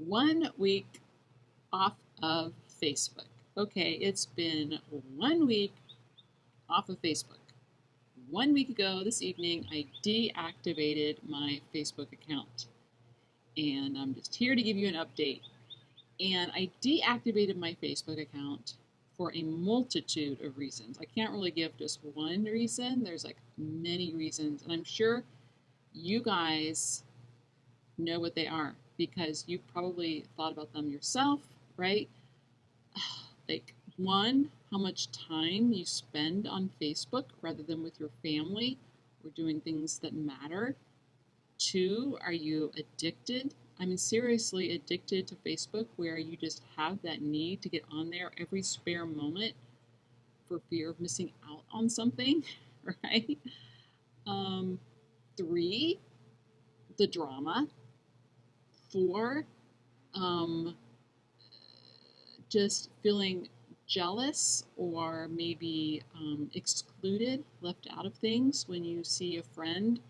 1 week off of Facebook. Okay, it's been 1 week off of Facebook. 1 week ago this evening, I deactivated my Facebook account. And I'm just here to give you an update. And I deactivated my Facebook account for a multitude of reasons. I can't really give just one reason. There's like many reasons. And I'm sure you guys know what they are because you've probably thought about them yourself, right? Like, one, how much time you spend on Facebook rather than with your family or doing things that matter. Two, are you addicted? I mean, seriously addicted to Facebook where you just have that need to get on there every spare moment for fear of missing out on something, right? Three, the drama. Four, just feeling jealous or maybe excluded, left out of things when you see a friend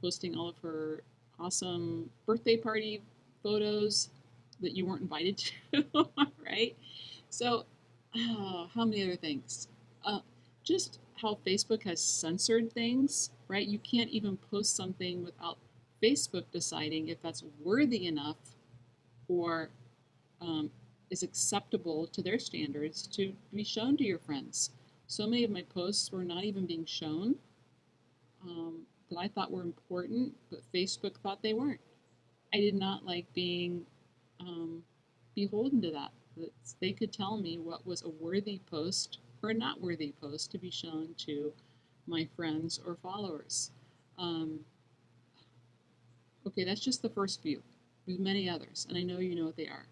posting all of her awesome birthday party photos that you weren't invited to, right? So, how many other things? Just how Facebook has censored things, right? You can't even post something without Facebook deciding if that's worthy enough or is acceptable to their standards to be shown to your friends. So many of my posts were not even being shown that I thought were important, but Facebook thought they weren't. I did not like being beholden to that. That they could tell me what was a worthy post or a not worthy post to be shown to my friends or followers. Okay, that's just the first few. There's many others, and I know you know what they are.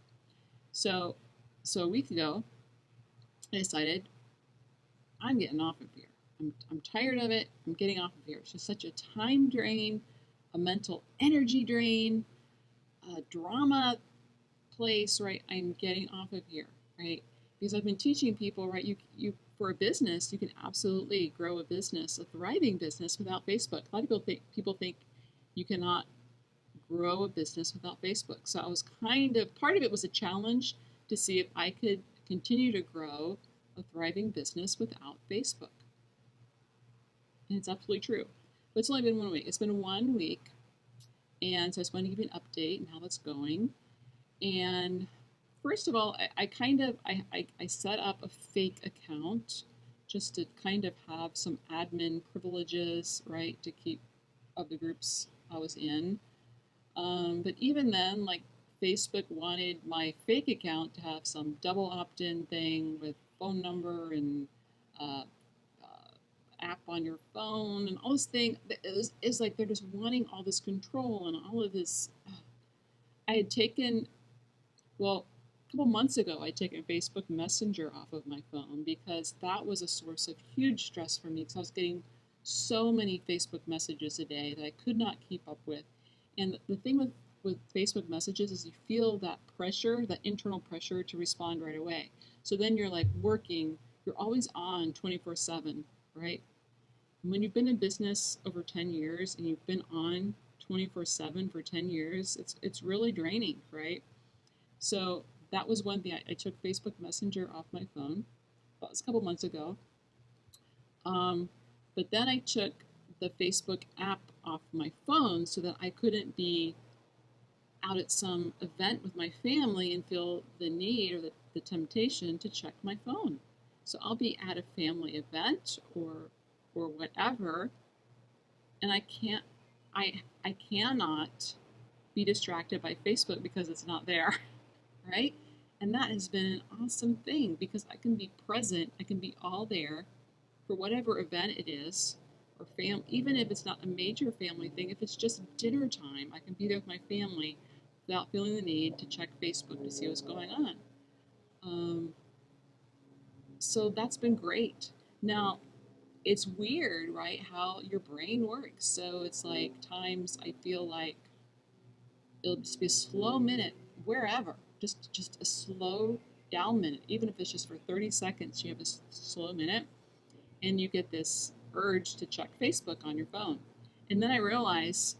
So a week ago, I decided I'm getting off of here. I'm tired of it. I'm getting off of here. It's just such a time drain, a mental energy drain, a drama place, right? I'm getting off of here, right? Because I've been teaching people, right? You for a business, you can absolutely grow a business, a thriving business without Facebook. A lot of people think you cannot grow a business without Facebook. So I was part of it was a challenge to see if I could continue to grow a thriving business without Facebook. And it's absolutely true. But it's only been 1 week. It's been 1 week. And so I just wanted to give you an update and how that's going. And first of all, I set up a fake account just to kind of have some admin privileges, right, to keep of the groups I was in. But even then, like, Facebook wanted my fake account to have some double opt-in thing with phone number and app on your phone and all this thing. It's like they're just wanting all this control and all of this. I had taken, well, a couple months ago, I'd taken Facebook Messenger off of my phone because that was a source of huge stress for me because I was getting so many Facebook messages a day that I could not keep up with. And the thing with Facebook messages is you feel that pressure, that internal pressure to respond right away. So then you're like working, you're always on 24/7, right? And when you've been in business over 10 years and you've been on 24/7 for 10 years, it's really draining, right? So that was one thing. I took Facebook Messenger off my phone. That was a couple months ago. But then I took the Facebook app off my phone so that I couldn't be out at some event with my family and feel the need or the temptation to check my phone. So I'll be at a family event or whatever, and I cannot be distracted by Facebook because it's not there, right? And that has been an awesome thing because I can be present, I can be all there for whatever event it is, or even if it's not a major family thing, if it's just dinner time, I can be there with my family without feeling the need to check Facebook to see what's going on. So that's been great. Now, it's weird, right, how your brain works. So it's like times I feel like it'll just be a slow minute wherever, just a slow down minute, even if it's just for 30 seconds, you have a slow minute, and you get this urge to check Facebook on your phone. And then I realize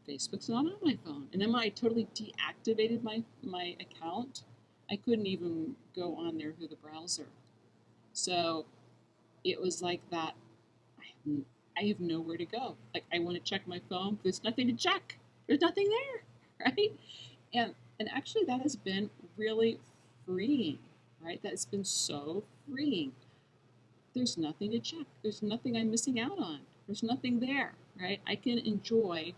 Facebook's not on my phone. And then when I totally deactivated my account, I couldn't even go on there through the browser. So it was like that. I have nowhere to go. Like I want to check my phone, there's nothing to check. There's nothing there, right? And actually that has been really freeing, right? That's been so freeing. There's nothing to check. There's nothing I'm missing out on. There's nothing there, right? I can enjoy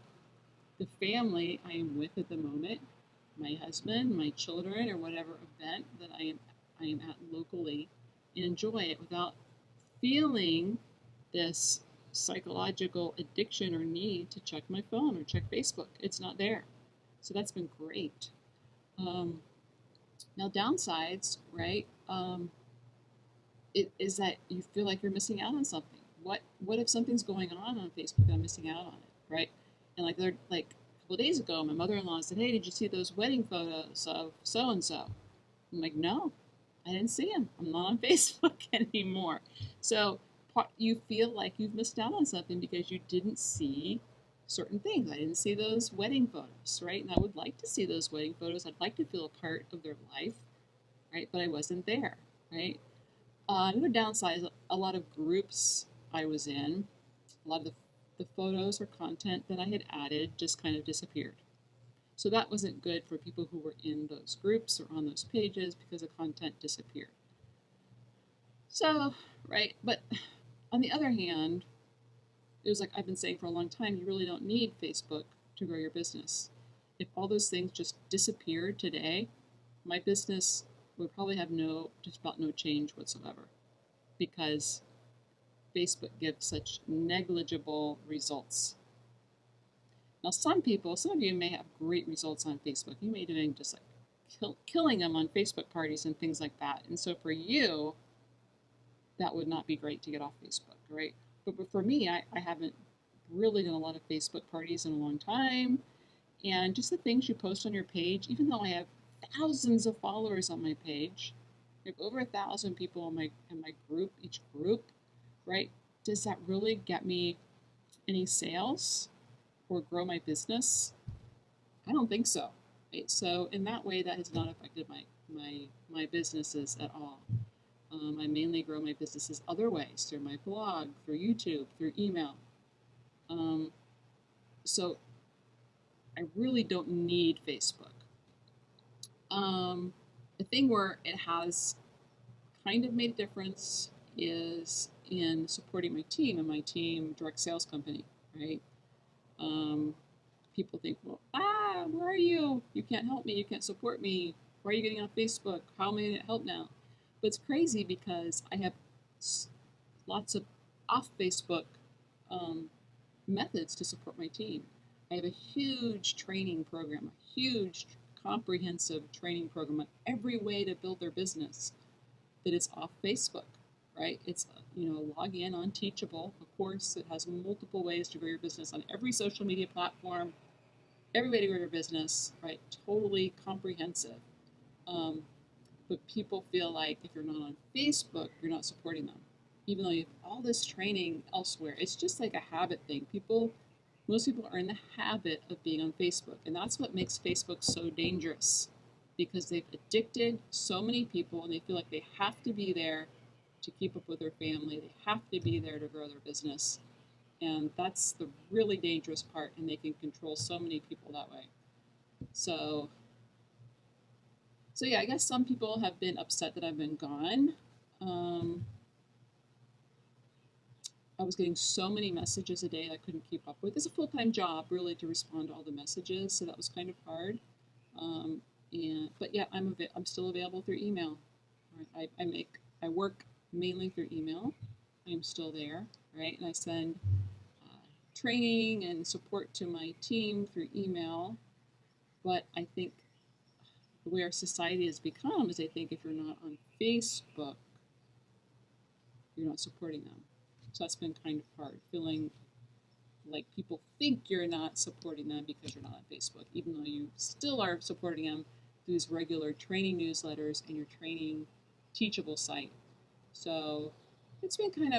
the family I am with at the moment, my husband, my children, or whatever event that I am at locally, and enjoy it without feeling this psychological addiction or need to check my phone or check Facebook. It's not there. So that's been great. Now, downsides, right? It is that you feel like you're missing out on something. What if something's going on Facebook and I'm missing out on it, right? And like they're like a couple of days ago, my mother-in-law said, "Hey, did you see those wedding photos of so and so?" I'm like, "No, I didn't see them. I'm not on Facebook anymore." So you feel like you've missed out on something because you didn't see certain things. I didn't see those wedding photos, right? And I would like to see those wedding photos. I'd like to feel a part of their life, right? But I wasn't there, right? Another downside is a lot of groups I was in, a lot of the photos or content that I had added just kind of disappeared. So that wasn't good for people who were in those groups or on those pages because the content disappeared. So, right, but on the other hand, it was like I've been saying for a long time, you really don't need Facebook to grow your business. If all those things just disappeared today, my business would probably have just about no change whatsoever because Facebook gives such negligible results. Now, some of you may have great results on Facebook. You may be doing just like killing them on Facebook parties and things like that. And so for you, that would not be great to get off Facebook, right? But for me, I haven't really done a lot of Facebook parties in a long time. And just the things you post on your page, even though I have thousands of followers on my page, I have over 1,000 people in my group, each group, right? Does that really get me any sales or grow my business? I don't think so. Right? So in that way, that has not affected my businesses at all. I mainly grow my businesses other ways, through my blog, through YouTube, through email. So I really don't need Facebook. The thing where it has kind of made a difference is in supporting my team and my team direct sales company, right? People think, well, where are you? You can't help me. You can't support me. Why are you getting on Facebook? How am I going to help now? But it's crazy because I have lots of off Facebook methods to support my team. I have a huge training program, a huge comprehensive training program on every way to build their business that is off Facebook, right? It's, log in on Teachable, a course that has multiple ways to grow your business on every social media platform, every way to grow your business, right? Totally comprehensive. But people feel like if you're not on Facebook, you're not supporting them. Even though you have all this training elsewhere, it's just like a habit thing. Most people are in the habit of being on Facebook, and that's what makes Facebook so dangerous, because they've addicted so many people and they feel like they have to be there to keep up with their family. They have to be there to grow their business. And that's the really dangerous part, and they can control so many people that way. So yeah, I guess some people have been upset that I've been gone. I was getting so many messages a day I couldn't keep up with. It's a full-time job, really, to respond to all the messages, so that was kind of hard. But yeah, I'm still available through email. Right? I work mainly through email. I'm still there, right? And I send training and support to my team through email. But I think the way our society has become is I think if you're not on Facebook, you're not supporting them. So that's been kind of hard, feeling like people think you're not supporting them because you're not on Facebook, even though you still are supporting them through these regular training newsletters and your training Teachable site. So it's been kind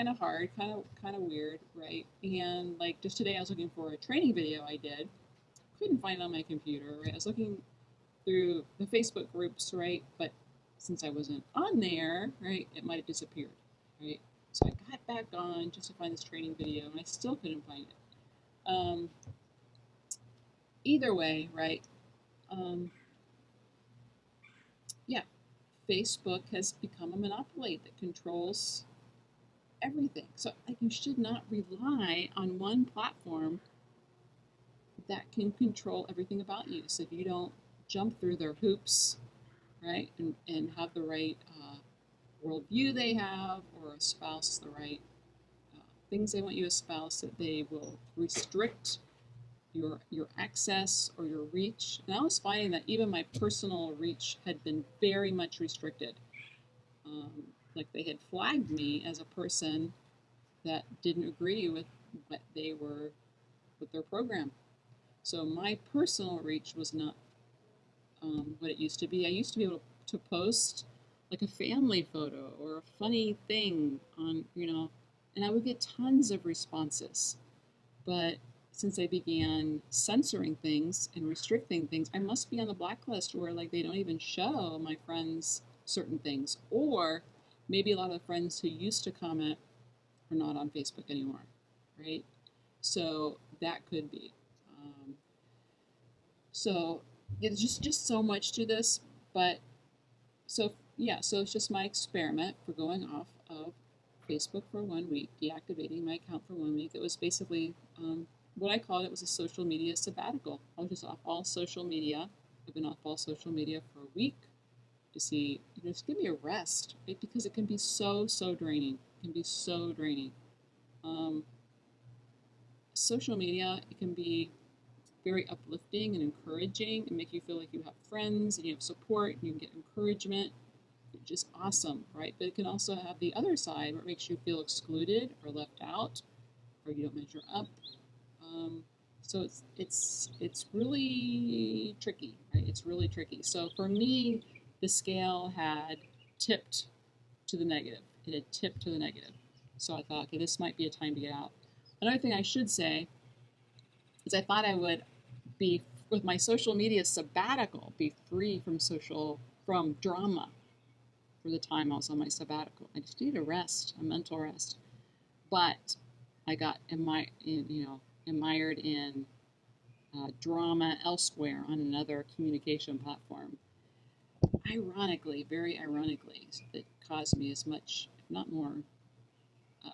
of hard, kind of weird, right? And like just today, I was looking for a training video I did, couldn't find it on my computer, right? I was looking through the Facebook groups, right? But since I wasn't on there, right, it might have disappeared, right? So I got back on just to find this training video, and I still couldn't find it. Um, Either way, right? Um, yeah, Facebook has become a monopoly that controls everything. So like, you should not rely on one platform that can control everything about you. So if you don't jump through their hoops, right, and have the right worldview they have, or espouse the right things they want you to espouse, that they will restrict your access or your reach. And I was finding that even my personal reach had been very much restricted. Like they had flagged me as a person that didn't agree with what they were, with their program. So my personal reach was not what it used to be. I used to be able to post like a family photo or a funny thing on, and I would get tons of responses. But since I began censoring things and restricting things, I must be on the blacklist where like they don't even show my friends certain things. Or maybe a lot of the friends who used to comment are not on Facebook anymore, right? So that could be. So it's just so much to this, but so yeah, so it's just my experiment for going off of Facebook for 1 week, deactivating my account for 1 week. It was basically what I called it was a social media sabbatical. I was just off all social media. I've been off all social media for a week to see, just give me a rest, right? Because it can be so draining. It can be so draining. Social media, it can be very uplifting and encouraging and make you feel like you have friends and you have support and you can get encouragement, which is awesome, right? But it can also have the other side where it makes you feel excluded or left out, or you don't measure up. So it's really tricky, right? It's really tricky. So for me, the scale had tipped to the negative. It had tipped to the negative. So I thought, okay, this might be a time to get out. Another thing I should say is I thought I would be, with my social media sabbatical, be free from drama for the time I was on my sabbatical. I just needed a rest, a mental rest. But I got mired in drama elsewhere on another communication platform. Ironically, very ironically, it caused me as much, if not more, uh,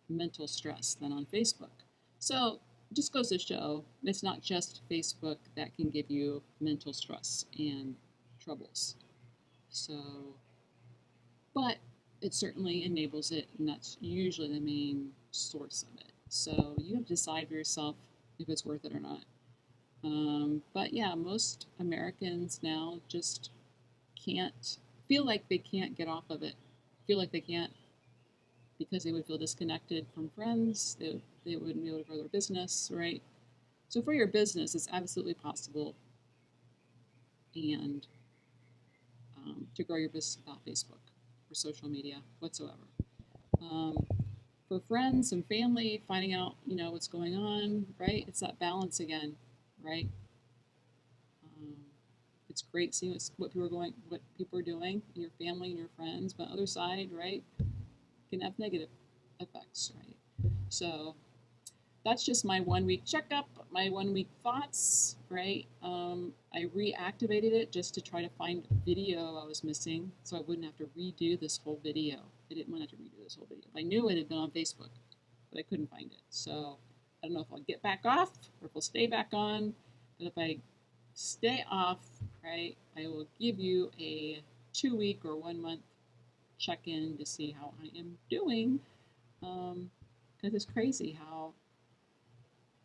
mental stress than on Facebook. So it just goes to show it's not just Facebook that can give you mental stress and troubles. So, but it certainly enables it, and that's usually the main source of it. So you have to decide for yourself if it's worth it or not. But yeah, most Americans now just can't, feel like they can't get off of it, feel like they can't, because they would feel disconnected from friends, they wouldn't be able to grow their business, right? So for your business, it's absolutely possible and to grow your business without Facebook or social media whatsoever. Um, for friends and family, finding out, what's going on, right? It's that balance again, right? It's great seeing what people are doing in your family and your friends, but other side, right, can have negative effects, right? So that's just my 1 week checkup, my 1 week thoughts, right? I reactivated it just to try to find a video I was missing so I wouldn't have to redo this whole video. I didn't want to have to redo this whole video. I knew it had been on Facebook, but I couldn't find it. So I don't know if I'll get back off or if I'll stay back on. But if I stay off, right, I will give you a 2 week or 1 month check-in to see how I am doing. Because it's crazy how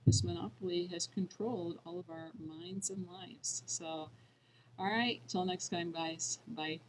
this monopoly has controlled all of our minds and lives. So, all right, till next time, guys. Bye.